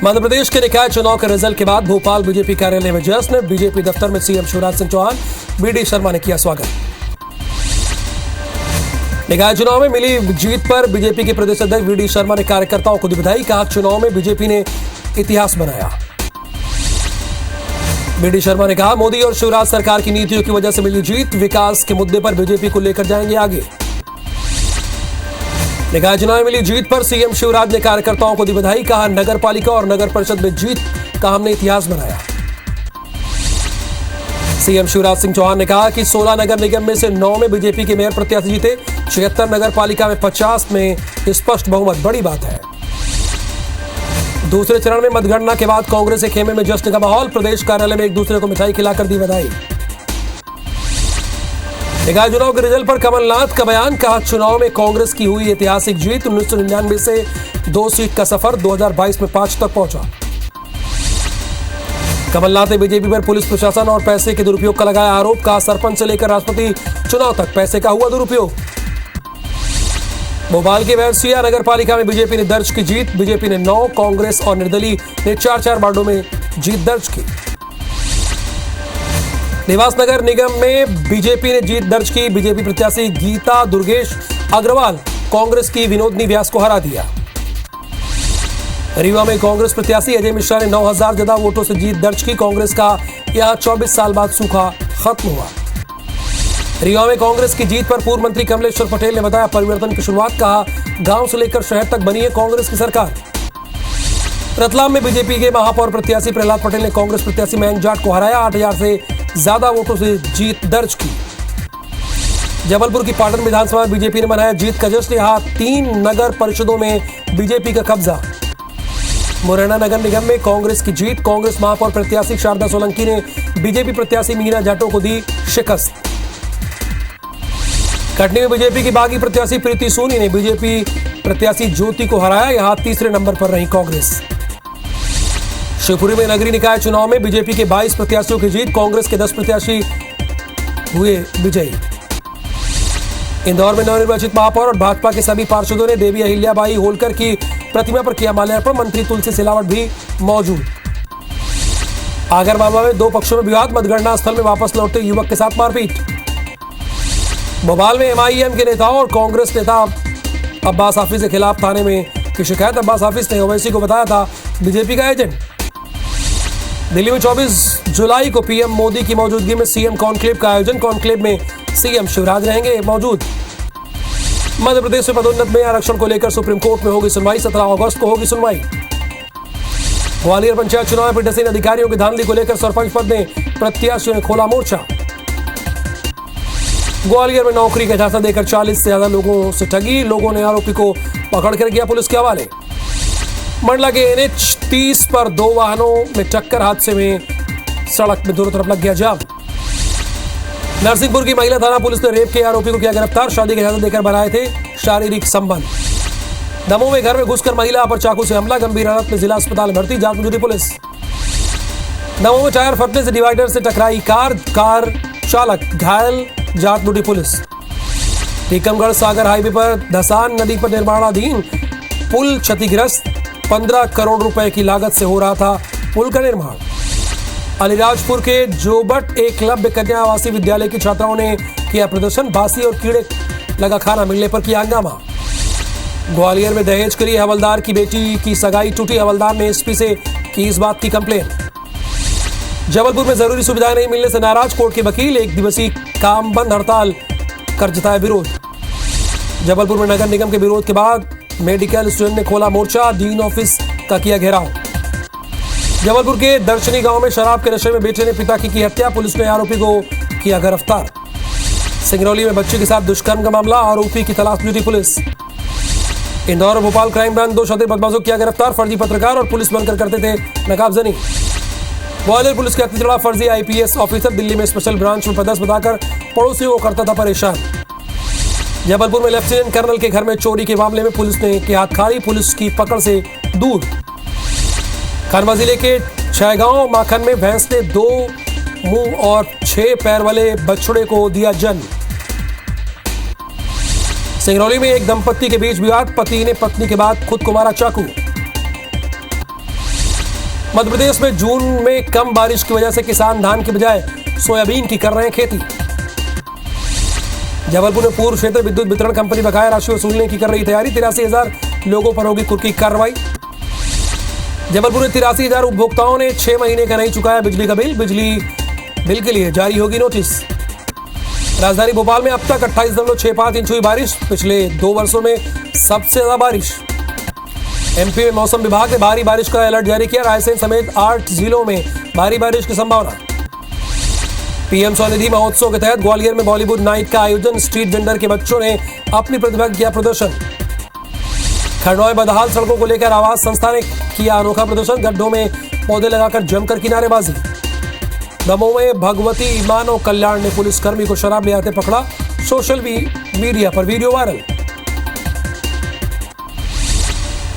मध्य प्रदेश के निकाय चुनाव के रिजल्ट के बाद भोपाल बीजेपी कार्यालय में जश्न। बीजेपी दफ्तर में सीएम शिवराज सिंह चौहान, बीडी शर्मा ने किया स्वागत। निकाय चुनाव में मिली जीत पर बीजेपी के प्रदेश अध्यक्ष बीडी शर्मा ने कार्यकर्ताओं को दी बधाई। कहा, चुनाव में बीजेपी ने इतिहास बनाया। बीडी शर्मा ने कहा, मोदी और शिवराज सरकार की नीतियों की वजह से मिली जीत। विकास के मुद्दे पर बीजेपी को लेकर जाएंगे आगे। निकाय चुनाव में मिली जीत पर सीएम शिवराज ने कार्यकर्ताओं को दी बधाई। कहा, नगर पालिका और नगर परिषद में जीत का हमने इतिहास बनाया। सीएम शिवराज सिंह चौहान ने कहा कि 16 नगर निगम में से 9 में बीजेपी के मेयर प्रत्याशी जीते। 76 नगर पालिका में 50 में स्पष्ट बहुमत, बड़ी बात है। दूसरे चरण में मतगणना के बाद कांग्रेस के खेमे में जश्न का माहौल। प्रदेश कार्यालय में एक दूसरे को मिठाई खिलाकर दी बधाई। निकाय चुनाव के रिजल्ट पर कमलनाथ का बयान। कहा, चुनाव में कांग्रेस की हुई ऐतिहासिक जीत। 1999 से 2 सीट का सफर 2022 में 5 तक पहुंचा। कमलनाथ ने बीजेपी पर पुलिस प्रशासन और पैसे के दुरुपयोग का लगाया आरोप। कहा, सरपंच से लेकर राष्ट्रपति चुनाव तक पैसे का हुआ दुरुपयोग। भोपाल के वैरसिया नगर पालिका में बीजेपी ने दर्ज की जीत। बीजेपी ने 9, कांग्रेस और निर्दलीय ने 4-4 वार्डों में जीत दर्ज की। देवास नगर निगम में बीजेपी ने जीत दर्ज की। बीजेपी प्रत्याशी गीता दुर्गेश अग्रवाल कांग्रेस की विनोदनी व्यास को हरा दिया। रीवा में कांग्रेस प्रत्याशी अजय मिश्रा ने 9000 ज्यादा वोटों से जीत दर्ज की। कांग्रेस का यहां 24 साल बाद सूखा खत्म हुआ। रीवा में कांग्रेस की जीत पर पूर्व मंत्री कमलेश्वर पटेल ने बताया परिवर्तन की शुरुआत। कहा, गांव से लेकर शहर तक बनी है कांग्रेस की सरकार। रतलाम में बीजेपी के महापौर प्रत्याशी प्रहलाद पटेल ने कांग्रेस प्रत्याशी मयंक जाट को हराया। 8000 से ज्यादा वोटों से जीत दर्ज की। जबलपुर की पाटन विधानसभा में बीजेपी ने मनाया जीत का जश्न। यहां 3 नगर परिषदों में बीजेपी का कब्जा। मुरैना नगर निगम में कांग्रेस की जीत। कांग्रेस महापौर प्रत्याशी शारदा सोलंकी ने बीजेपी प्रत्याशी मीना जाटो को दी शिकस्त। कटनी में बीजेपी की बागी प्रत्याशी प्रीति सोनी ने बीजेपी प्रत्याशी ज्योति को हराया। यहां तीसरे नंबर पर रही कांग्रेस। शिवपुरी में नगरीय निकाय चुनाव में बीजेपी के 22 प्रत्याशियों की जीत। कांग्रेस के 10 प्रत्याशी हुए विजयी। इंदौर में नवनिर्वाचित महापौर और भाजपा के सभी पार्षदों ने देवी अहिल्याबाई होलकर की प्रतिमा पर किया माल्यार्पण। मंत्री तुलसी सिलावट भी मौजूद। आगरमालवा में 2 पक्षों में विवाद। मतगणना स्थल में वापस लौटे युवक के साथ मारपीट। भोपाल में एमआईएम के नेताओं और कांग्रेस नेता अब्बास हाफिज के खिलाफ थाने में की शिकायत। अब्बास हाफिज ने ओवैसी को बताया था बीजेपी का एजेंट। दिल्ली में 24 जुलाई को पीएम मोदी की मौजूदगी में सीएम कॉन्क्लेव का आयोजन। कॉन्क्लेव में सीएम शिवराज रहेंगे मौजूद। मध्य प्रदेश में पदोन्नत में आरक्षण को लेकर सुप्रीम कोर्ट में होगी सुनवाई। 17 अगस्त को होगी सुनवाई। ग्वालियर पंचायत चुनाव में पीठासीन अधिकारियों की धांधली को लेकर सरपंच पद में प्रत्याशियों ने खोला मोर्चा। ग्वालियर में नौकरी का झांसा देकर 40 से ज्यादा लोगों से ठगी। लोगों ने आरोपी को पकड़कर किया पुलिस के हवाले। मंडला के NH 30 पर 2 वाहनों में टक्कर। हादसे में सड़क में दोनों तरफ लग गया जाम। नरसिंहपुर की महिला थाना पुलिस ने रेप के आरोपी को किया गिरफ्तार। शादी का झांसा देकर बनाए थे शारीरिक संबंध। दमोह में घर में घुसकर महिला पर चाकू से हमला। गंभीर हालत में जिला अस्पताल में भर्ती। जांच में जुटी पुलिस। दमोह में टायर फटने से डिवाइडर से टकराई कार चालक घायल। जांच में जुटी पुलिस। टीकमगढ़ सागर हाईवे पर धसान नदी पर निर्माणाधीन पुल क्षतिग्रस्त। 15 करोड़ रुपए की लागत से हो रहा था पुल का निर्माण। अलीराजपुर के जोबट एकलव्य कन्या आवासीय विद्यालय की छात्राओं ने किया प्रदर्शन। बासी और कीड़े लगा खाना मिलने पर किया हंगामा। ग्वालियर में दहेज के लिए हवलदार की बेटी की सगाई टूटी। हवलदार ने एसपी से की इस बात की कंप्लेन। जबलपुर में जरूरी सुविधाएं नहीं मिलने से नाराज कोर्ट के वकील। 1 दिवसीय काम बंद हड़ताल कर जताया विरोध। जबलपुर में नगर निगम के विरोध के बाद मेडिकल स्टूडेंट ने खोला मोर्चा। डीन ऑफिस का किया घेराव। जबलपुर के दर्शनी गांव में शराब के नशे में बेटे ने पिता की हत्या। पुलिस ने आरोपी को किया गिरफ्तार। सिंगरौली में बच्चे के साथ दुष्कर्म का मामला। आरोपी की तलाश में जुटी पुलिस। इंदौर और भोपाल क्राइम ब्रांच 2 शातिर बदमाशों को किया गिरफ्तार। फर्जी पत्रकार और पुलिस बनकर करते थे नकाबजनी। ग्वालियर पुलिस के हत्या चढ़ा फर्जी IPS ऑफिसर। दिल्ली में स्पेशल ब्रांच में पदस्थ बताकर पड़ोसियों को करता था परेशान। जबलपुर में लेफ्टिनेंट कर्नल के घर में चोरी के मामले में पुलिस ने की हाथ खाड़ी। पुलिस की पकड़ से दूर। खंडवा जिले के छैगांव माखन में भैंस ने 2 मुंह और 6 पैर वाले बछड़े को दिया जन्म। सिंगरौली में एक दंपत्ति के बीच विवाद। पति ने पत्नी के बाद खुद को मारा चाकू। मध्य प्रदेश में जून में कम बारिश की वजह से किसान धान की बजाय सोयाबीन की कर रहे हैं खेती। जबलपुर में पूर्व क्षेत्र विद्युत वितरण कंपनी बकाया राशि वसूलने की कर रही तैयारी। 83,000 लोगों पर होगी कुर्की कार्रवाई। जबलपुर में 83,000 उपभोक्ताओं ने 6 महीने का नहीं चुकाया बिजली का बिल। बिजली बिल के लिए जारी होगी नोटिस। राजधानी भोपाल में अब तक 28.65 इंच हुई बारिश, पिछले 2 वर्षों में सबसे ज्यादा बारिश। एमपी में मौसम विभाग ने भारी बारिश का अलर्ट जारी किया। रायसेन समेत 8 जिलों में भारी बारिश की संभावना। पीएम स्वनिधि महोत्सव के तहत ग्वालियर में बॉलीवुड नाइट का आयोजन। स्ट्रीट वेंडर के बच्चों ने अपनी प्रतिभा किया प्रदर्शन। खरनौय बदहाल सड़कों को लेकर आवास संस्था ने किया अनोखा प्रदर्शन। गड्ढों में पौधे लगाकर जमकर किनारेबाजी। दमोह में भगवती मानव कल्याण ने पुलिसकर्मी को शराब ले आते पकड़ा। सोशल मीडिया पर वीडियो वायरल।